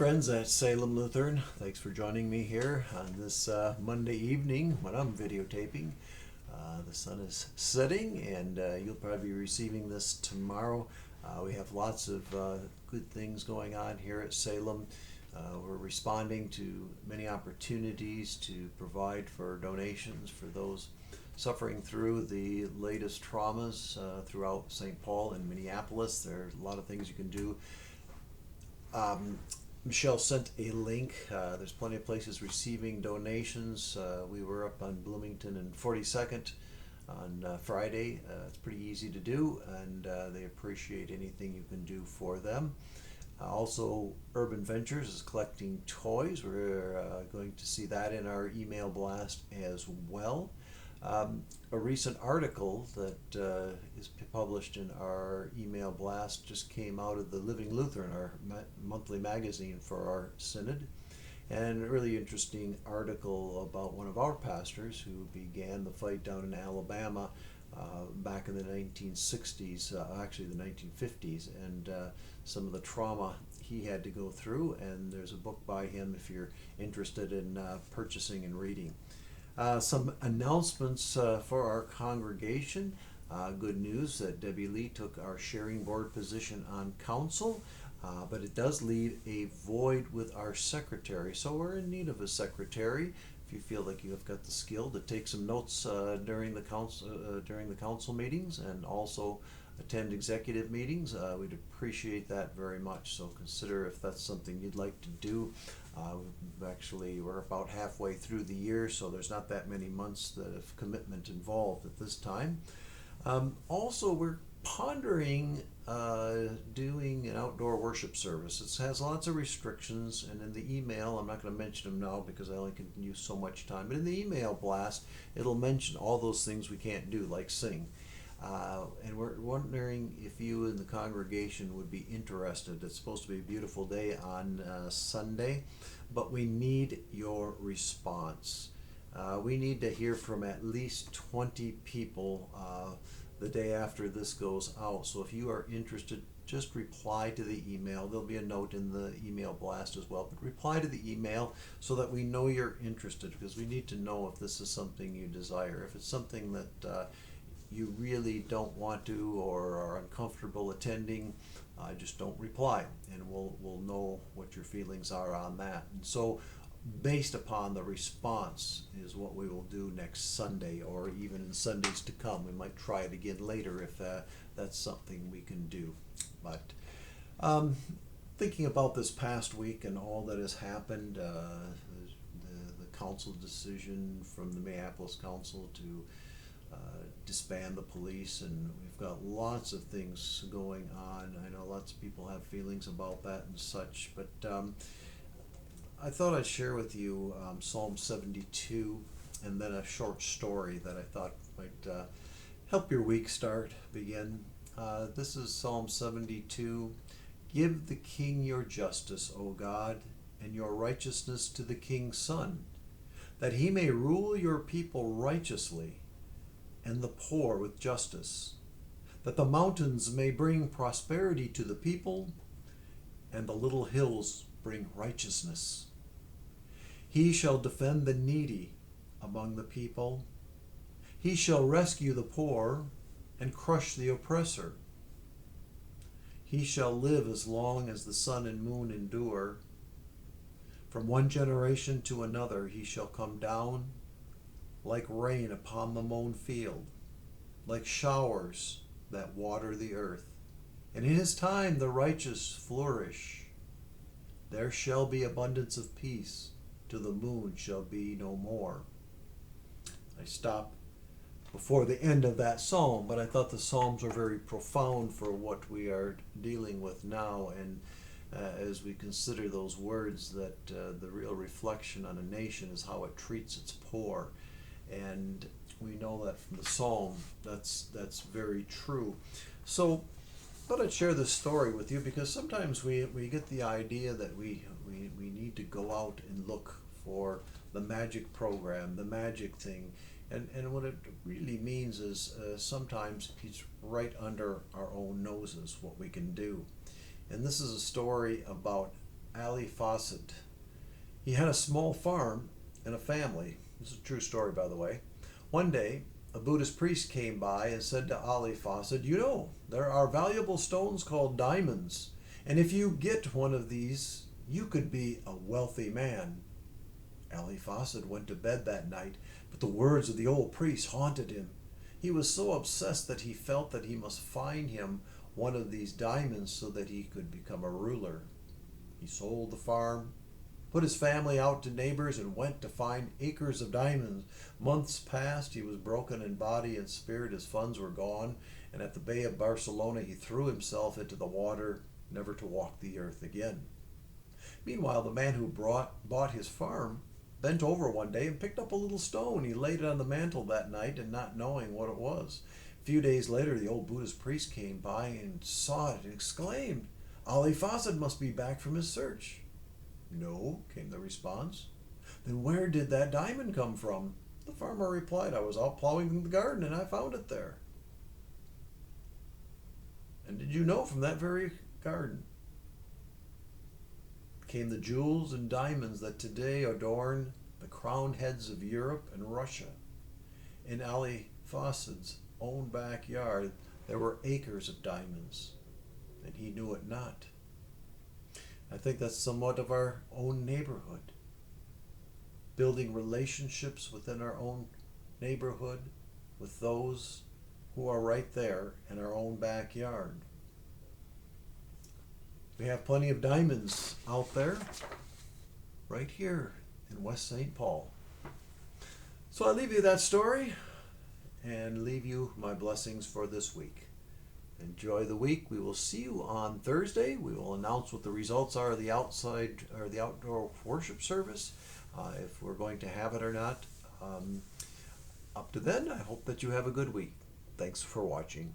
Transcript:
Friends at Salem Lutheran, thanks for joining me here on this Monday evening when I'm videotaping. The sun is setting, and you'll probably be receiving this tomorrow. We have lots of good things going on here at Salem. We're responding to many opportunities to provide for donations for those suffering through the latest traumas throughout St. Paul and Minneapolis. There are a lot of things you can do. Michelle sent a link. There's plenty of places receiving donations. We were up on Bloomington and 42nd on Friday. It's pretty easy to do, and they appreciate anything you can do for them. Also, Urban Ventures is collecting toys. We're going to see that in our email blast as well. A recent article that is published in our email blast just came out of the Living Lutheran, our monthly magazine for our synod, and a really interesting article about one of our pastors who began the fight down in Alabama back in the 1960s, actually the 1950s, and some of the trauma he had to go through. And there's a book by him if you're interested in purchasing and reading. Some announcements for our congregation. Good news that Debbie Lee took our sharing board position on council, but it does leave a void with our secretary. So we're in need of a secretary. If you feel like you have got the skill to take some notes during the council meetings and also attend executive meetings, we'd appreciate that very much. So consider if that's something you'd like to do. We're about halfway through the year, so there's not that many months of commitment involved at this time. Also, we're pondering doing an outdoor worship service. It has lots of restrictions, and in the email, I'm not going to mention them now because I only can use so much time, but in the email blast, it'll mention all those things we can't do, like sing. And we're wondering if you in the congregation would be interested. It's supposed to be a beautiful day on Sunday, but we need your response. We need to hear from at least 20 people the day after this goes out. So if you are interested, just reply to the email. There'll be a note in the email blast as well, but reply to the email so that we know you're interested, because we need to know if this is something you desire. If it's something that you really don't want to or are uncomfortable attending, just don't reply, and we'll know what your feelings are on that. And so based upon the response is what we will do next Sunday, or even in Sundays to come. We might try it again later if that's something we can do. But thinking about this past week and all that has happened, the council decision from the Minneapolis Council to disband the police, and we've got lots of things going on. I know lots of people have feelings about that and such, but I thought I'd share with you Psalm 72 and then a short story that I thought might help your week begin. This is Psalm 72. Give the king your justice, O God, and your righteousness to the king's son, that he may rule your people righteously and the poor with justice, that the mountains may bring prosperity to the people, and the little hills bring righteousness. He shall defend the needy among the people. He shall rescue the poor and crush the oppressor. He shall live as long as the sun and moon endure. From one generation to another he shall come down, like rain upon the mown field, like showers that water the earth. And in his time the righteous flourish. There shall be abundance of peace, till the moon shall be no more. I stop before the end of that psalm, but I thought the psalms are very profound for what we are dealing with now, and as we consider those words, that the real reflection on a nation is how it treats its poor. And we know that from the psalm, that's very true. So I thought I'd share this story with you, because sometimes we get the idea that we need to go out and look for the magic program, the magic thing. And what it really means is sometimes it's right under our own noses what we can do. And this is a story about Ali Fawcett. He had a small farm and a family. This is a true story, by the way. One day, a Buddhist priest came by and said to Ali Fawcett, "You know, there are valuable stones called diamonds, and if you get one of these, you could be a wealthy man." Ali Fawcett went to bed that night, but the words of the old priest haunted him. He was so obsessed that he felt that he must find him one of these diamonds so that he could become a ruler. He sold the farm, put his family out to neighbors, and went to find acres of diamonds. Months passed. He was broken in body and spirit. His funds were gone, and at the Bay of Barcelona he threw himself into the water, never to walk the earth again. Meanwhile, the man who bought his farm bent over one day and picked up a little stone. He laid it on the mantel that night, and not knowing what it was. A few days later, the old Buddhist priest came by and saw it and exclaimed, "Ali Fawcett must be back from his search." "No," came the response. "Then where did that diamond come from?" The farmer replied, "I was out plowing the garden and I found it there." And did you know, from that very garden came the jewels and diamonds that today adorn the crowned heads of Europe and Russia? In Ali Fawcett's own backyard, there were acres of diamonds, and he knew it not. I think that's somewhat of our own neighborhood. Building relationships within our own neighborhood with those who are right there in our own backyard. We have plenty of diamonds out there, right here in West St. Paul. So I leave you that story and leave you my blessings for this week. Enjoy the week. We will see you on Thursday. We will announce what the results are of the outdoor worship service, if we're going to have it or not. Up to then, I hope that you have a good week. Thanks for watching.